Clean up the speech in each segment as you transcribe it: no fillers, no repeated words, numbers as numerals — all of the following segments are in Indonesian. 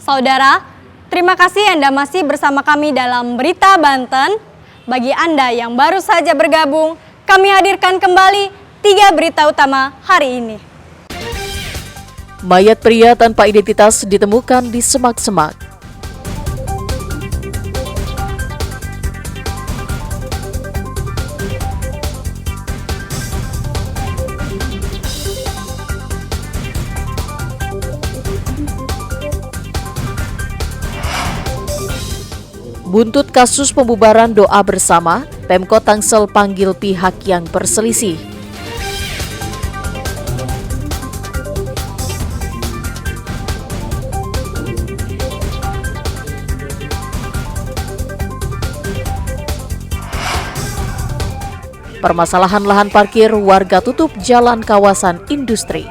Saudara, terima kasih Anda masih bersama kami dalam Berita Banten. Bagi Anda yang baru saja bergabung, kami hadirkan kembali 3 berita utama hari ini. Mayat pria tanpa identitas ditemukan di semak-semak. Buntut kasus pembubaran doa bersama, Pemkot Tangsel panggil pihak yang berselisih. Permasalahan lahan parkir, warga tutup jalan kawasan industri.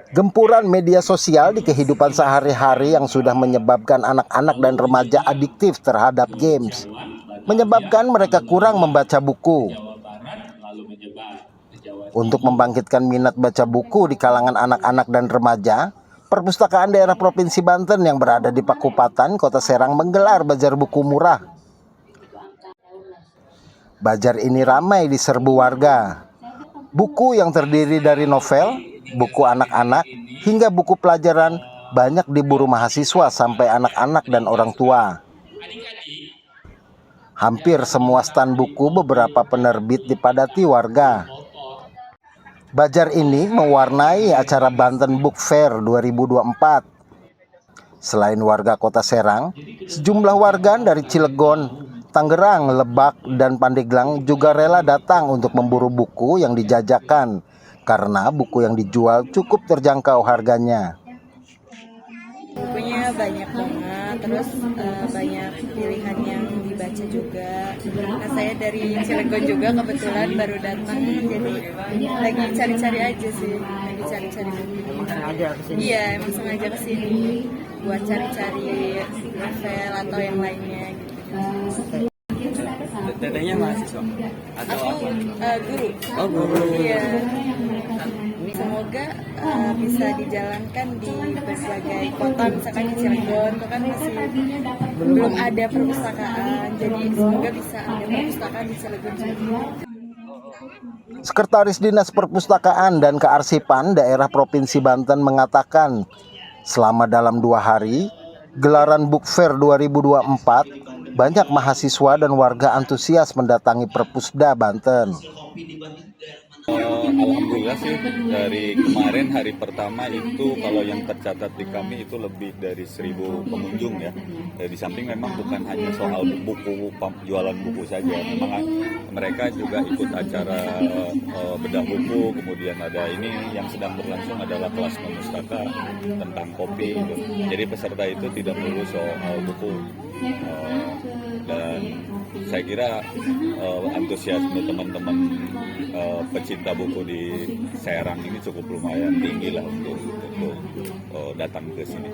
Gempuran media sosial di kehidupan sehari-hari yang sudah menyebabkan anak-anak dan remaja adiktif terhadap games, menyebabkan mereka kurang membaca buku. Untuk membangkitkan minat baca buku di kalangan anak-anak dan remaja, Perpustakaan Daerah Provinsi Banten yang berada di Pakupatan, Kota Serang menggelar bazar buku murah. Bazar ini ramai diserbu warga. Buku yang terdiri dari novel, buku anak-anak, hingga buku pelajaran banyak diburu mahasiswa sampai anak-anak dan orang tua. Hampir semua stan buku beberapa penerbit dipadati warga. Bazar ini mewarnai acara Banten Book Fair 2024. Selain warga Kota Serang, sejumlah warga dari Cilegon, Tangerang, Lebak, dan Pandeglang juga rela datang untuk memburu buku yang dijajakan karena buku yang dijual cukup terjangkau harganya. Bukunya banyak banget, terus banyak pilihan yang dibaca juga. Nah, saya dari Cilegon juga kebetulan baru datang, jadi lagi cari-cari aja sih, lagi cari-cari buku. Iya, emang sengaja kesini buat cari-cari novel atau yang lainnya gitu. Tetehnya mahasiswa atau Aku guru. Oh, guru. Iya. Semoga bisa dijalankan di berbagai kota, misalkan di Cilegon itu kan masih belum ada perpustakaan, jadi semoga bisa ada perpustakaan di Cilegon juga. Sekretaris Dinas Perpustakaan dan Kearsipan Daerah Provinsi Banten mengatakan, selama dalam 2 hari, gelaran Book Fair 2024, banyak mahasiswa dan warga antusias mendatangi Perpusda Banten. Alhamdulillah sih, dari kemarin hari pertama itu kalau yang tercatat di kami itu lebih dari 1.000 pengunjung ya. Di samping memang bukan hanya soal buku, jualan buku saja, memang mereka juga ikut acara bedah buku, kemudian ada ini yang sedang berlangsung adalah kelas memustaka tentang kopi gitu. Jadi peserta itu tidak melulu soal buku, dan saya kira antusiasme teman-teman pecinta buku di Serang ini cukup lumayan tinggi lah untuk datang ke sini.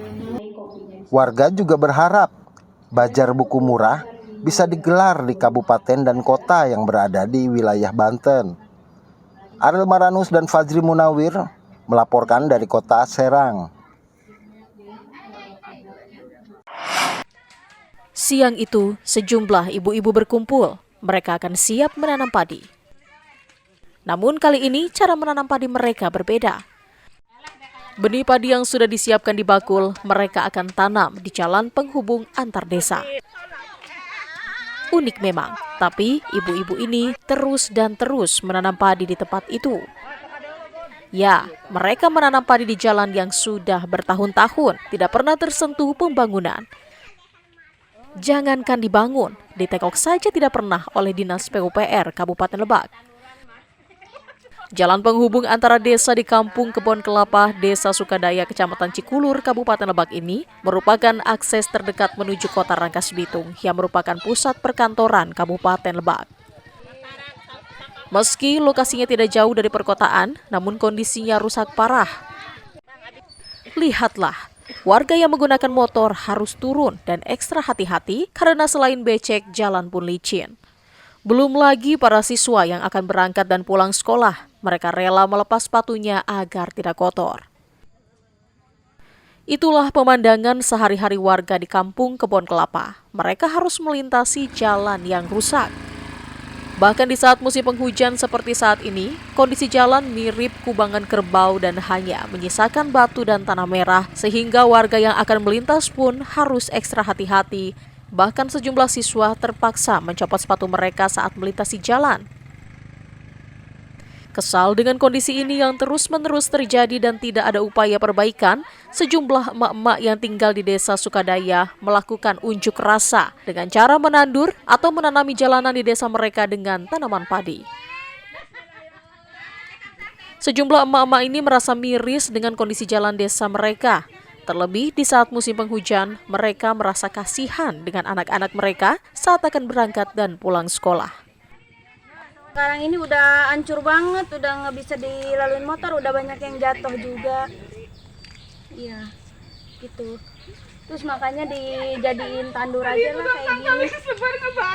Warga juga berharap bazar buku murah bisa digelar di kabupaten dan kota yang berada di wilayah Banten. Ariel Maranus dan Fajri Munawir melaporkan dari Kota Serang. Siang itu, sejumlah ibu-ibu berkumpul. Mereka akan siap menanam padi. Namun kali ini cara menanam padi mereka berbeda. Benih padi yang sudah disiapkan di bakul, mereka akan tanam di jalan penghubung antar desa. Unik memang, tapi ibu-ibu ini terus dan terus menanam padi di tempat itu. Ya, mereka menanam padi di jalan yang sudah bertahun-tahun tidak pernah tersentuh pembangunan. Jangankan dibangun, ditengok saja tidak pernah oleh Dinas PUPR Kabupaten Lebak. Jalan penghubung antara desa di Kampung Kebon Kelapa, Desa Sukadaya, Kecamatan Cikulur, Kabupaten Lebak ini merupakan akses terdekat menuju kota Rangkas Bitung yang merupakan pusat perkantoran Kabupaten Lebak. Meski lokasinya tidak jauh dari perkotaan, namun kondisinya rusak parah. Lihatlah, warga yang menggunakan motor harus turun dan ekstra hati-hati karena selain becek, jalan pun licin. Belum lagi para siswa yang akan berangkat dan pulang sekolah, mereka rela melepas sepatunya agar tidak kotor. Itulah pemandangan sehari-hari warga di kampung Kebon Kelapa. Mereka harus melintasi jalan yang rusak. Bahkan di saat musim penghujan seperti saat ini, kondisi jalan mirip kubangan kerbau dan hanya menyisakan batu dan tanah merah, sehingga warga yang akan melintas pun harus ekstra hati-hati. Bahkan sejumlah siswa terpaksa mencopot sepatu mereka saat melintasi jalan. Kesal dengan kondisi ini yang terus-menerus terjadi dan tidak ada upaya perbaikan, sejumlah emak-emak yang tinggal di Desa Sukadaya melakukan unjuk rasa dengan cara menandur atau menanami jalanan di desa mereka dengan tanaman padi. Sejumlah emak-emak ini merasa miris dengan kondisi jalan desa mereka. Terlebih di saat musim penghujan, mereka merasa kasihan dengan anak-anak mereka saat akan berangkat dan pulang sekolah. Sekarang ini udah hancur banget, udah nggak bisa dilaluin motor, udah banyak yang jatuh juga. Iya, gitu. Terus makanya dijadiin tandur aja lah kayak gini.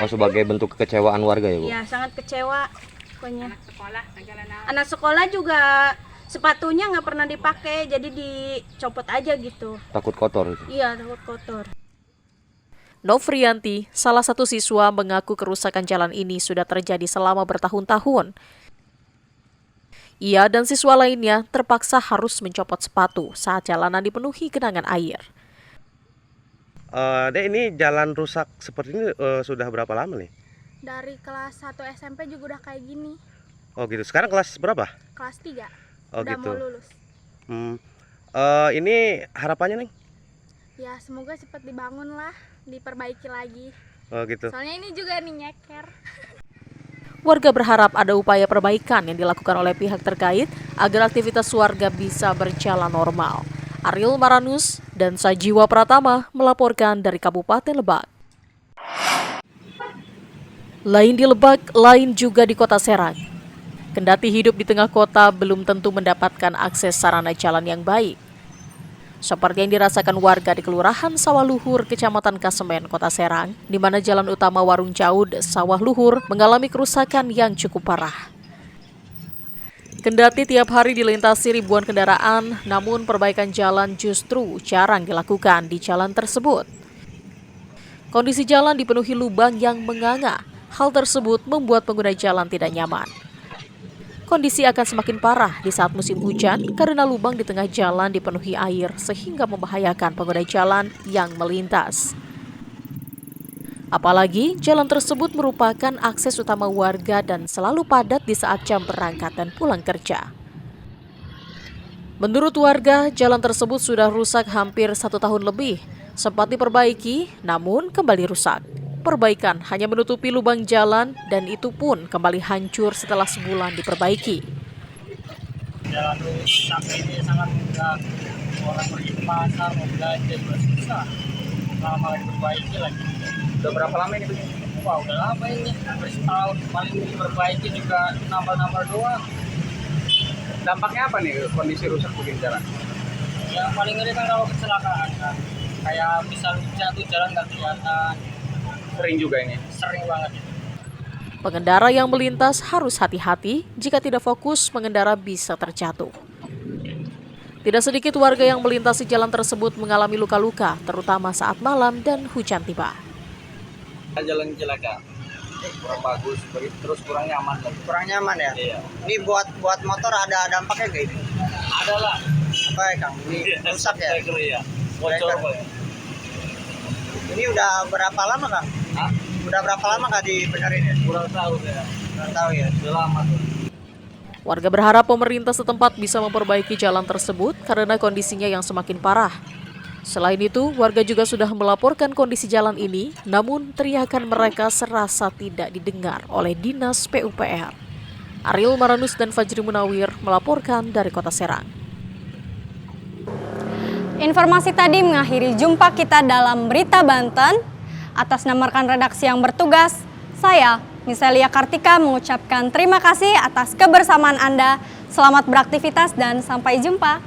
Oh, sebagai bentuk kekecewaan warga ya, Bu? Iya, sangat kecewa pokoknya. Anak sekolah juga sepatunya nggak pernah dipakai, jadi dicopot aja gitu. Takut kotor itu? Iya, takut kotor. Novrianti, salah satu siswa, mengaku kerusakan jalan ini sudah terjadi selama bertahun-tahun. Ia dan siswa lainnya terpaksa harus mencopot sepatu saat jalanan dipenuhi genangan air. Dek, ini jalan rusak seperti ini sudah berapa lama nih? Dari kelas 1 SMP juga udah kayak gini. Oh gitu, sekarang kelas berapa? Kelas 3. Oh Udah gitu. mau lulus. Ini harapannya nih? Ya semoga cepat dibangun lah, diperbaiki lagi. Oh gitu. Soalnya ini juga nih nyeker. Warga berharap ada upaya perbaikan yang dilakukan oleh pihak terkait agar aktivitas warga bisa berjalan normal. Ariel Maranus dan Sajiwa Pratama melaporkan dari Kabupaten Lebak. Lain di Lebak, lain juga di Kota Serang. Kendati hidup di tengah kota belum tentu mendapatkan akses sarana jalan yang baik. Seperti yang dirasakan warga di Kelurahan Sawah Luhur, Kecamatan Kasemen, Kota Serang, di mana jalan utama Warung Caud, Sawah Luhur, mengalami kerusakan yang cukup parah. Kendati tiap hari dilintasi ribuan kendaraan, namun perbaikan jalan justru jarang dilakukan di jalan tersebut. Kondisi jalan dipenuhi lubang yang menganga. Hal tersebut membuat pengguna jalan tidak nyaman. Kondisi akan semakin parah di saat musim hujan karena lubang di tengah jalan dipenuhi air sehingga membahayakan pengguna jalan yang melintas. Apalagi jalan tersebut merupakan akses utama warga dan selalu padat di saat jam berangkat dan pulang kerja. Menurut warga, jalan tersebut sudah rusak hampir 1 tahun lebih. Sempat diperbaiki, namun kembali rusak. Perbaikan hanya menutupi lubang jalan dan itu pun kembali hancur setelah sebulan diperbaiki. Jalan rusak ini sangat mengganggu orang pergi ke pasar, mau belanja juga susah. Lama diperbaiki lagi. Udah berapa lama ini begini? Wah, udah lama ini, hampir setahun. Paling diperbaiki juga nambah-nambah doang. Dampaknya apa nih kondisi rusak begini jalan? Yang paling ngeri kan kalau kecelakaan kan. Kayak bisa jatuh jalan nggak kelihatan. Sering juga ini? Sering banget. Pengendara yang melintas harus hati-hati, jika tidak fokus pengendara bisa terjatuh. Tidak sedikit warga yang melintasi jalan tersebut mengalami luka-luka, terutama saat malam dan hujan tiba. Jalan jelaka, kurang bagus, terus kurang nyaman. Kurang nyaman ya? Iya. Ini buat motor ada dampaknya nggak ini? Ada lah. Apa ya Kang? Ini rusak ya? Iya. Bocor Pak. Ini udah berapa lama Kang? Hah? Udah berapa lama nggak dibenerin ya? Kurang tahu ya. Kurang tahu ya? Udah lama tuh. Warga berharap pemerintah setempat bisa memperbaiki jalan tersebut karena kondisinya yang semakin parah. Selain itu, warga juga sudah melaporkan kondisi jalan ini, namun teriakan mereka serasa tidak didengar oleh Dinas PUPR. Ariel Maranus dan Fajri Munawir melaporkan dari Kota Serang. Informasi tadi mengakhiri jumpa kita dalam Berita Banten. Atas nama rekan redaksi yang bertugas, saya, Miselia Kartika, mengucapkan terima kasih atas kebersamaan Anda. Selamat beraktivitas dan sampai jumpa.